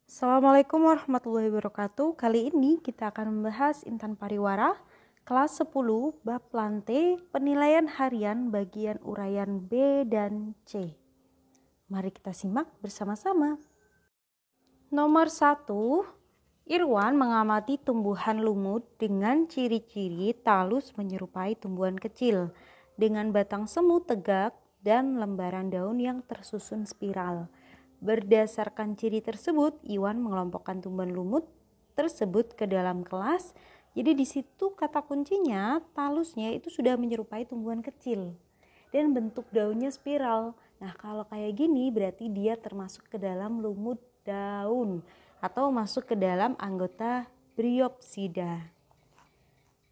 Assalamualaikum warahmatullahi wabarakatuh. Kali ini kita akan membahas intan pariwara kelas 10 bab lantai penilaian harian bagian uraian B dan C. Mari kita simak bersama-sama. Nomor 1, Irwan mengamati tumbuhan lumut dengan ciri-ciri talus menyerupai tumbuhan kecil dengan batang semu tegak dan lembaran daun yang tersusun spiral. Berdasarkan ciri tersebut, Iwan mengelompokkan tumbuhan lumut tersebut ke dalam kelas. Jadi di situ kata kuncinya talusnya itu sudah menyerupai tumbuhan kecil dan bentuk daunnya spiral. Nah, kalau kayak gini berarti dia termasuk ke dalam lumut daun atau masuk ke dalam anggota Bryopsida.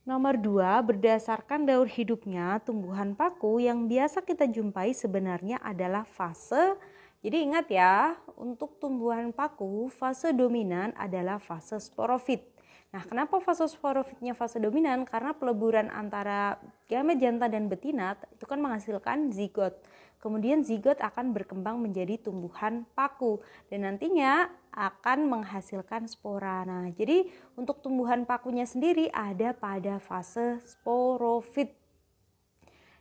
Nomor 2, berdasarkan daur hidupnya, tumbuhan paku yang biasa kita jumpai sebenarnya adalah fase. Jadi ingat ya, untuk tumbuhan paku, fase dominan adalah fase sporofit. Nah, kenapa fase sporofitnya fase dominan? Karena peleburan antara gamet jantan dan betina itu kan menghasilkan zigot. Kemudian zigot akan berkembang menjadi tumbuhan paku dan nantinya akan menghasilkan spora. Nah, jadi untuk tumbuhan pakunya sendiri ada pada fase sporofit.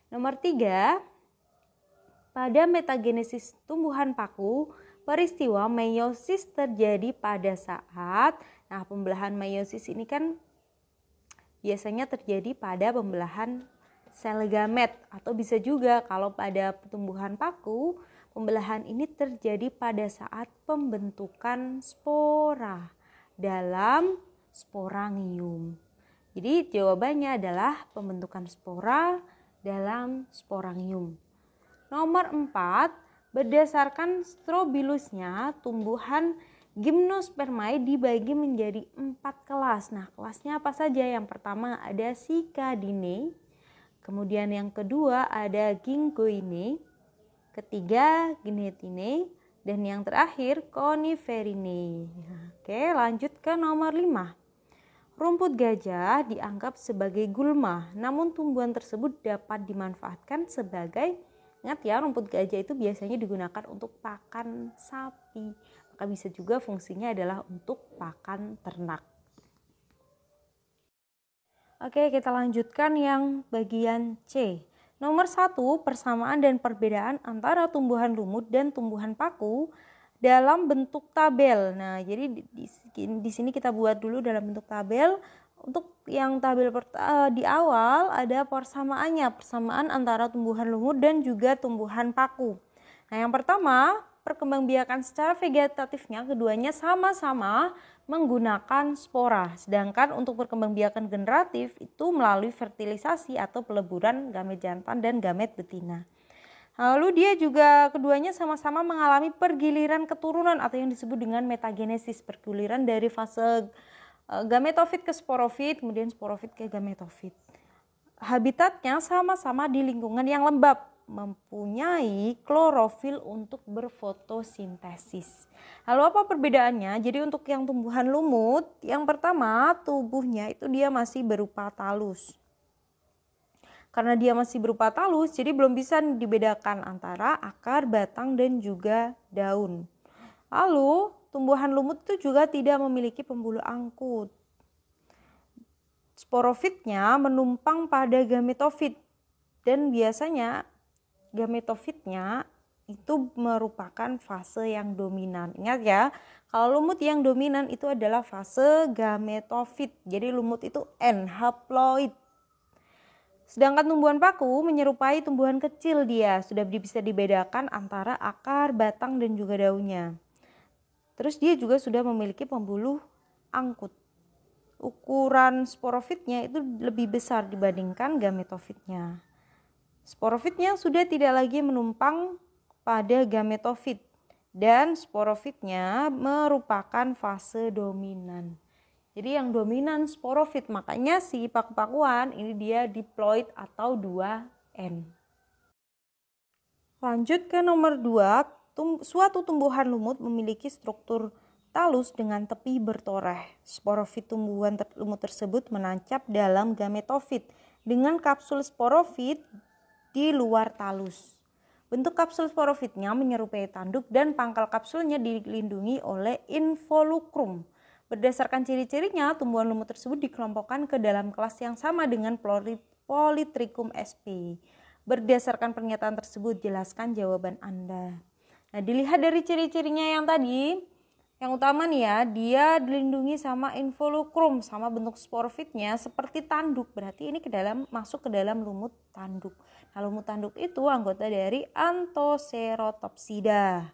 Nomor 3, pada metagenesis tumbuhan paku, peristiwa meiosis terjadi pada saat, pembelahan meiosis ini kan biasanya terjadi pada pembelahan sel gamet, atau bisa juga kalau pada tumbuhan paku, pembelahan ini terjadi pada saat pembentukan spora dalam sporangium. Jadi jawabannya adalah pembentukan spora dalam sporangium. Nomor 4, berdasarkan strobilusnya, tumbuhan Gymnospermae dibagi menjadi 4 kelas. Nah, kelasnya apa saja? Yang pertama ada Cycadinae, kemudian yang kedua ada Ginkgoinae, ketiga Gnetinae, dan yang terakhir Coniferinae. Oke, lanjut ke nomor 5. Rumput gajah dianggap sebagai gulma, namun tumbuhan tersebut dapat dimanfaatkan sebagai, ingat ya, rumput gajah itu biasanya digunakan untuk pakan sapi, maka bisa juga fungsinya adalah untuk pakan ternak. Oke, kita lanjutkan yang bagian C. Nomor 1, persamaan dan perbedaan antara tumbuhan lumut dan tumbuhan paku dalam bentuk tabel. Nah, jadi di sini kita buat dulu dalam bentuk tabel. Untuk yang tabel di awal ada persamaan antara tumbuhan lumut dan juga tumbuhan paku. Nah, yang pertama, perkembangbiakan secara vegetatifnya keduanya sama-sama menggunakan spora. Sedangkan untuk perkembangbiakan generatif itu melalui fertilisasi atau peleburan gamet jantan dan gamet betina. Lalu dia juga keduanya sama-sama mengalami pergiliran keturunan atau yang disebut dengan metagenesis, pergiliran dari fase gametofit ke sporofit, kemudian sporofit ke gametofit. Habitatnya sama-sama di lingkungan yang lembab, mempunyai klorofil untuk berfotosintesis. Lalu apa perbedaannya? Jadi untuk yang tumbuhan lumut, yang pertama tubuhnya itu dia masih berupa talus. Karena dia masih berupa talus, jadi belum bisa dibedakan antara akar, batang, dan juga daun. Lalu tumbuhan lumut itu juga tidak memiliki pembuluh angkut. Sporofitnya menumpang pada gametofit dan biasanya gametofitnya itu merupakan fase yang dominan. Ingat ya, kalau lumut yang dominan itu adalah fase gametofit. Jadi lumut itu N haploid. Sedangkan tumbuhan paku menyerupai tumbuhan kecil, dia sudah bisa dibedakan antara akar, batang, dan juga daunnya. Terus dia juga sudah memiliki pembuluh angkut. Ukuran sporofitnya itu lebih besar dibandingkan gametofitnya. Sporofitnya sudah tidak lagi menumpang pada gametofit dan sporofitnya merupakan fase dominan. Jadi yang dominan sporofit, makanya si paku-pakuan ini dia diploid atau 2N. Lanjut ke nomor 2, suatu tumbuhan lumut memiliki struktur talus dengan tepi bertoreh. Sporofit tumbuhan lumut tersebut menancap dalam gametofit dengan kapsul sporofit di luar talus. Bentuk kapsul sporofitnya menyerupai tanduk dan pangkal kapsulnya dilindungi oleh involucrum. Berdasarkan ciri-cirinya, tumbuhan lumut tersebut dikelompokkan ke dalam kelas yang sama dengan Polytrichum sp. Berdasarkan pernyataan tersebut, jelaskan jawaban Anda. Nah, dilihat dari ciri-cirinya yang tadi, yang utama nih ya, dia dilindungi sama involucrum, sama bentuk sporofitnya seperti tanduk. Berarti ini masuk ke dalam lumut tanduk. Nah, lumut tanduk itu anggota dari Anthocerotopsida.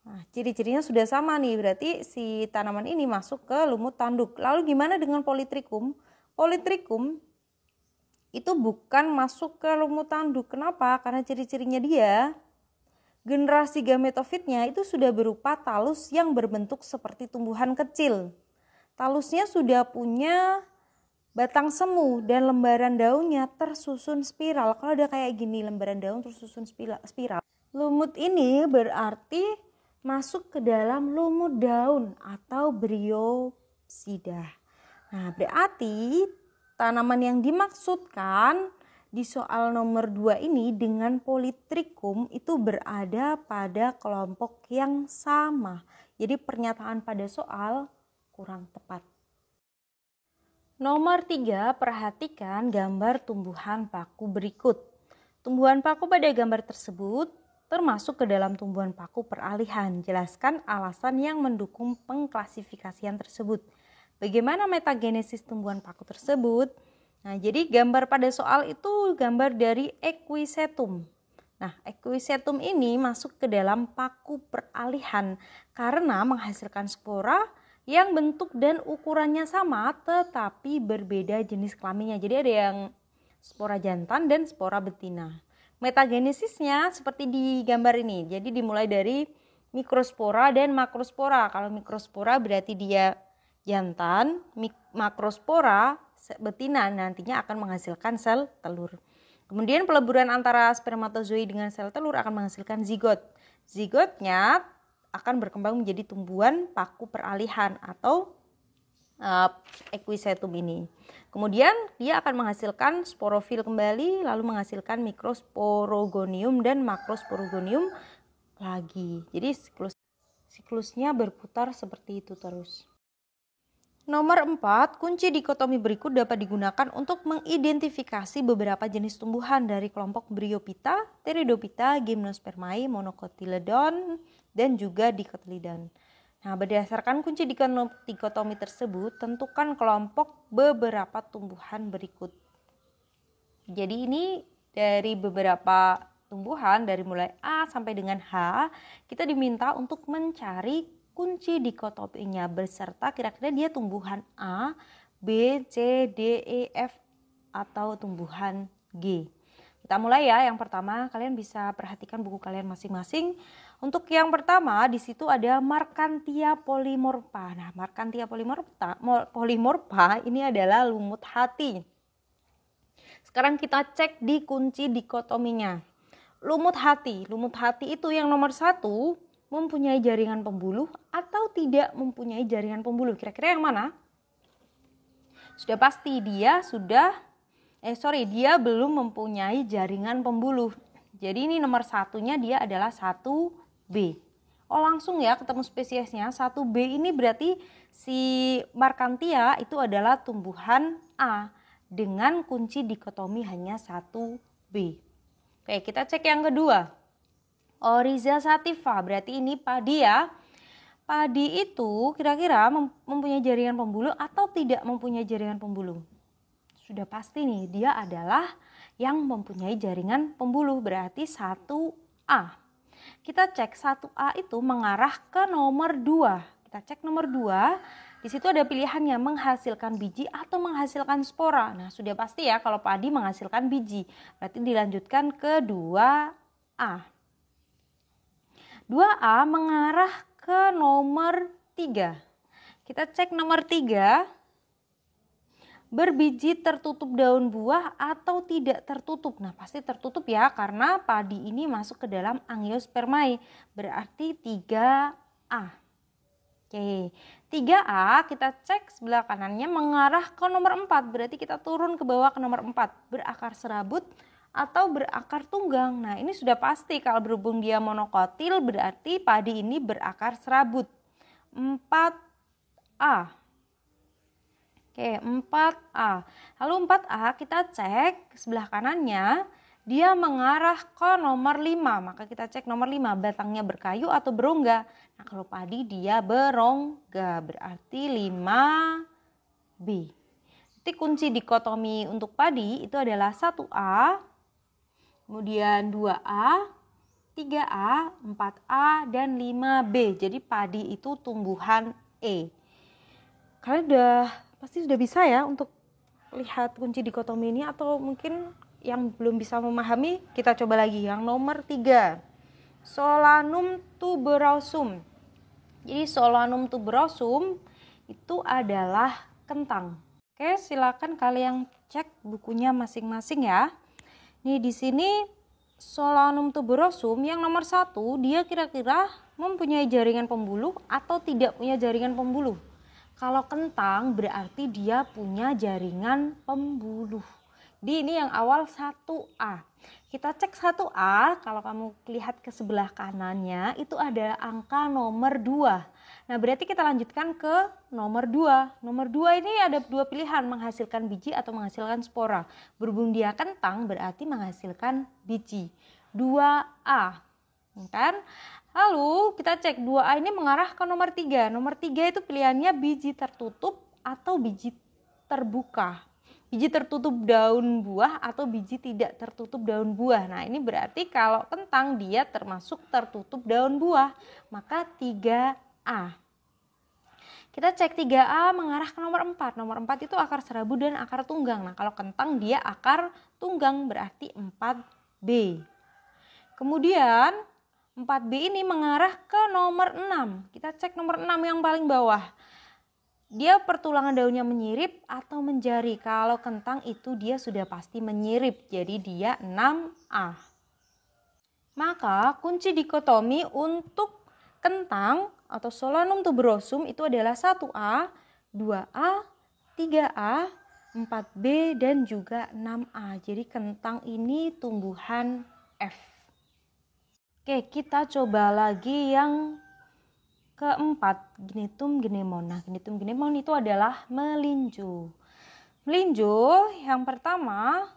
Nah, ciri-cirinya sudah sama nih, berarti si tanaman ini masuk ke lumut tanduk. Lalu gimana dengan Polytrichum? Polytrichum itu bukan masuk ke lumut tanduk. Kenapa? Karena ciri-cirinya dia, generasi gametofitnya itu sudah berupa talus yang berbentuk seperti tumbuhan kecil. Talusnya sudah punya batang semu dan lembaran daunnya tersusun spiral. Kalau ada kayak gini lembaran daun tersusun spiral, lumut ini berarti masuk ke dalam lumut daun atau Bryopsida. Nah, berarti tanaman yang dimaksudkan di soal nomor 2 ini dengan Polytrichum itu berada pada kelompok yang sama. Jadi pernyataan pada soal kurang tepat. Nomor 3, perhatikan gambar tumbuhan paku berikut. Tumbuhan paku pada gambar tersebut termasuk ke dalam tumbuhan paku peralihan. Jelaskan alasan yang mendukung pengklasifikasian tersebut. Bagaimana metagenesis tumbuhan paku tersebut? Nah, jadi gambar pada soal itu gambar dari Equisetum. Nah, Equisetum ini masuk ke dalam paku peralihan karena menghasilkan spora yang bentuk dan ukurannya sama tetapi berbeda jenis kelaminnya. Jadi ada yang spora jantan dan spora betina. Metagenesisnya seperti di gambar ini. Jadi dimulai dari mikrospora dan makrospora. Kalau mikrospora berarti dia jantan, makrospora betina nantinya akan menghasilkan sel telur. Kemudian peleburan antara spermatozoid dengan sel telur akan menghasilkan zigot. Zigotnya akan berkembang menjadi tumbuhan paku peralihan atau Equisetum ini. Kemudian dia akan menghasilkan sporofil kembali, lalu menghasilkan mikrosporogonium dan makrosporogonium lagi. Jadi siklusnya berputar seperti itu terus. Nomor 4, kunci dikotomi berikut dapat digunakan untuk mengidentifikasi beberapa jenis tumbuhan dari kelompok Bryophyta, Pteridophyta, Gymnospermae, Monocotyledon, dan juga Dicotyledon. Nah, berdasarkan kunci dikotomi tersebut, tentukan kelompok beberapa tumbuhan berikut. Jadi ini dari beberapa tumbuhan, dari mulai A sampai dengan H, kita diminta untuk mencari kunci dikotominya beserta kira-kira dia tumbuhan A, B, C, D, E, F atau tumbuhan G. Kita mulai ya. Yang pertama, kalian bisa perhatikan buku kalian masing-masing. Untuk yang pertama di situ ada Markhantia polymorpha. Nah, Markhantia polymorpha ini adalah lumut hati. Sekarang kita cek di kunci dikotominya. Lumut hati itu yang nomor 1 mempunyai jaringan pembuluh atau tidak mempunyai jaringan pembuluh. Kira-kira yang mana? Sudah pasti dia belum mempunyai jaringan pembuluh. Jadi ini nomor 1-nya dia adalah 1B. Oh, langsung ya ketemu spesiesnya. 1B ini berarti si Markhantia itu adalah tumbuhan A dengan kunci dikotomi hanya 1B. Oke, kita cek yang kedua. Oryza sativa, berarti ini padi ya. Padi itu kira-kira mempunyai jaringan pembuluh atau tidak mempunyai jaringan pembuluh? Sudah pasti nih, dia adalah yang mempunyai jaringan pembuluh, berarti 1A. Kita cek 1A itu mengarah ke nomor 2. Kita cek nomor 2, di situ ada pilihannya menghasilkan biji atau menghasilkan spora. Nah, sudah pasti ya kalau padi menghasilkan biji, berarti dilanjutkan ke 2A. 2A mengarah ke nomor 3. Kita cek nomor 3. Berbiji tertutup daun buah atau tidak tertutup. Nah, pasti tertutup ya karena padi ini masuk ke dalam Angiospermae. Berarti 3A. Oke, 3A kita cek sebelah kanannya mengarah ke nomor 4. Berarti kita turun ke bawah ke nomor 4. Berakar serabut atau berakar tunggang. Nah, ini sudah pasti kalau berhubung dia monokotil berarti padi ini berakar serabut. 4A. Oke, 4A. Lalu 4A kita cek sebelah kanannya, dia mengarah ke nomor 5. Maka kita cek nomor 5, batangnya berkayu atau berongga. Nah, kalau padi dia berongga, berarti 5B. Jadi kunci dikotomi untuk padi itu adalah 1A, kemudian 2A, 3A, 4A, dan 5B. Jadi padi itu tumbuhan E. Kalian pasti sudah bisa ya untuk lihat kunci dikotomi ini, atau mungkin yang belum bisa memahami kita coba lagi. Yang nomor 3, Solanum tuberosum. Jadi Solanum tuberosum itu adalah kentang. Oke, silakan kalian cek bukunya masing-masing ya. Nih di sini Solanum tuberosum yang nomor 1, dia kira-kira mempunyai jaringan pembuluh atau tidak punya jaringan pembuluh. Kalau kentang berarti dia punya jaringan pembuluh. Jadi ini yang awal 1A. Kita cek 1A, kalau kamu lihat ke sebelah kanannya itu ada angka nomor 2. Nah, berarti kita lanjutkan ke nomor 2. Nomor 2 ini ada 2 pilihan, menghasilkan biji atau menghasilkan spora. Berhubung dia kentang berarti menghasilkan biji. 2A. Kan? Lalu kita cek 2A ini mengarah ke nomor 3. Nomor 3 itu pilihannya biji tertutup atau biji terbuka. Biji tertutup daun buah atau biji tidak tertutup daun buah. Nah, ini berarti kalau kentang dia termasuk tertutup daun buah, maka 3A. Kita cek 3A mengarah ke nomor 4. Nomor 4 itu akar serabut dan akar tunggang. Nah, kalau kentang dia akar tunggang berarti 4B. Kemudian 4B ini mengarah ke nomor 6. Kita cek nomor 6 yang paling bawah. Dia pertulangan daunnya menyirip atau menjari. Kalau kentang itu dia sudah pasti menyirip. Jadi dia 6A. Maka kunci dikotomi untuk kentang atau Solanum tuberosum itu adalah 1A, 2A, 3A, 4B, dan juga 6A. Jadi kentang ini tumbuhan F. Oke, kita coba lagi yang keempat, Gnetum gnemon. Nah, Gnetum gnemon itu adalah melinjo. Melinjo yang pertama,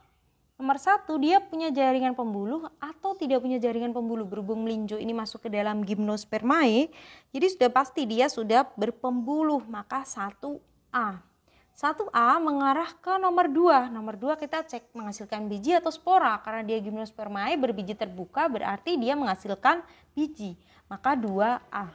nomor 1, dia punya jaringan pembuluh atau tidak punya jaringan pembuluh. Berhubung melinjo ini masuk ke dalam Gymnospermae, jadi sudah pasti dia sudah berpembuluh, maka 1A. 1A mengarah ke nomor 2. Nomor 2 kita cek menghasilkan biji atau spora. Karena dia Gymnospermae berbiji terbuka berarti dia menghasilkan biji. Maka 2A.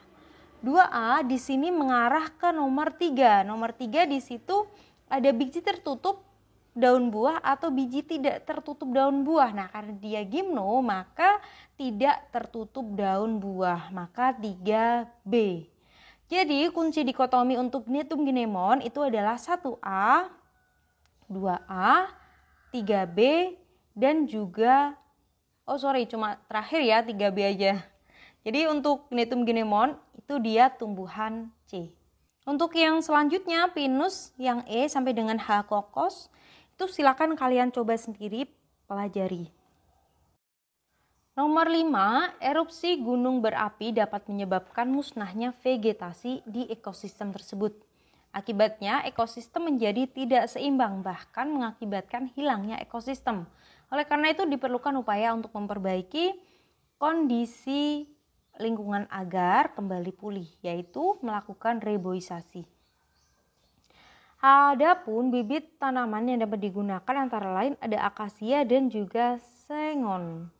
2A di sini mengarah ke nomor 3. Nomor 3 di situ ada biji tertutup daun buah atau biji tidak tertutup daun buah. Nah, karena dia gimno maka tidak tertutup daun buah. Maka 3B. Jadi kunci dikotomi untuk Gnetum gnemon itu adalah 1A, 2A, 3B, dan juga, cuma terakhir ya 3B aja. Jadi untuk Gnetum gnemon itu dia tumbuhan C. Untuk yang selanjutnya pinus yang E sampai dengan H kokos itu silakan kalian coba sendiri pelajari. Nomor 5, erupsi gunung berapi dapat menyebabkan musnahnya vegetasi di ekosistem tersebut. Akibatnya ekosistem menjadi tidak seimbang, bahkan mengakibatkan hilangnya ekosistem. Oleh karena itu diperlukan upaya untuk memperbaiki kondisi lingkungan agar kembali pulih, yaitu melakukan reboisasi. Adapun bibit tanaman yang dapat digunakan antara lain ada akasia dan juga sengon.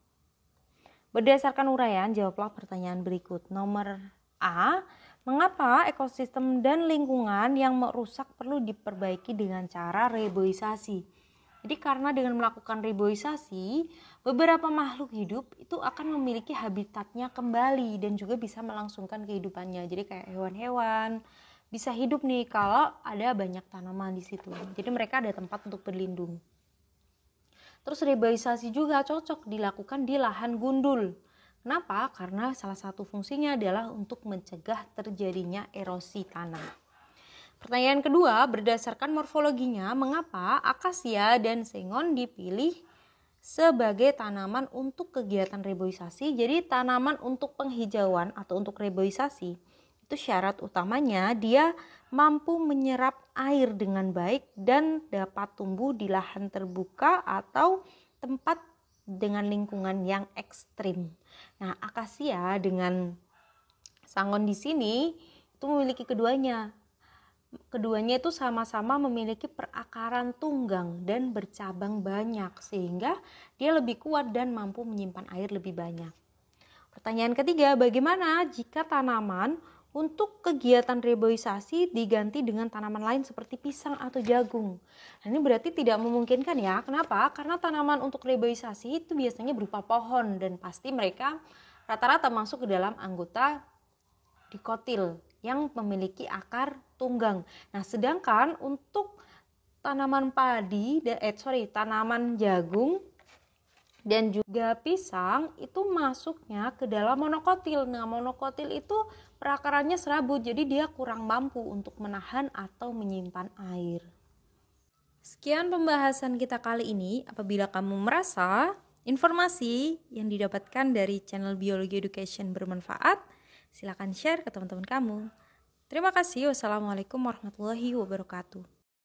Berdasarkan uraian, jawablah pertanyaan berikut. Nomor A, mengapa ekosistem dan lingkungan yang merusak perlu diperbaiki dengan cara reboisasi? Jadi karena dengan melakukan reboisasi, beberapa makhluk hidup itu akan memiliki habitatnya kembali dan juga bisa melangsungkan kehidupannya. Jadi kayak hewan-hewan bisa hidup nih kalau ada banyak tanaman di situ. Jadi mereka ada tempat untuk berlindung. Terus reboisasi juga cocok dilakukan di lahan gundul. Kenapa? Karena salah satu fungsinya adalah untuk mencegah terjadinya erosi tanah. Pertanyaan kedua, berdasarkan morfologinya, mengapa akasia dan sengon dipilih sebagai tanaman untuk kegiatan reboisasi. Jadi tanaman untuk penghijauan atau untuk reboisasi itu syarat utamanya dia mampu menyerap air dengan baik dan dapat tumbuh di lahan terbuka atau tempat dengan lingkungan yang ekstrim. Nah, akasia dengan sangon di sini itu memiliki keduanya. Keduanya itu sama-sama memiliki perakaran tunggang dan bercabang banyak sehingga dia lebih kuat dan mampu menyimpan air lebih banyak. Pertanyaan ketiga, bagaimana jika tanaman untuk kegiatan reboisasi diganti dengan tanaman lain seperti pisang atau jagung? Nah, ini berarti tidak memungkinkan ya. Kenapa? Karena tanaman untuk reboisasi itu biasanya berupa pohon dan pasti mereka rata-rata masuk ke dalam anggota dikotil yang memiliki akar tunggang. Nah, sedangkan untuk tanaman tanaman jagung dan juga pisang itu masuknya ke dalam monokotil. Nah, monokotil itu perakarannya serabut, jadi dia kurang mampu untuk menahan atau menyimpan air. Sekian pembahasan kita kali ini. Apabila kamu merasa informasi yang didapatkan dari channel Biologi Education bermanfaat, silakan share ke teman-teman kamu. Terima kasih. Wassalamualaikum warahmatullahi wabarakatuh.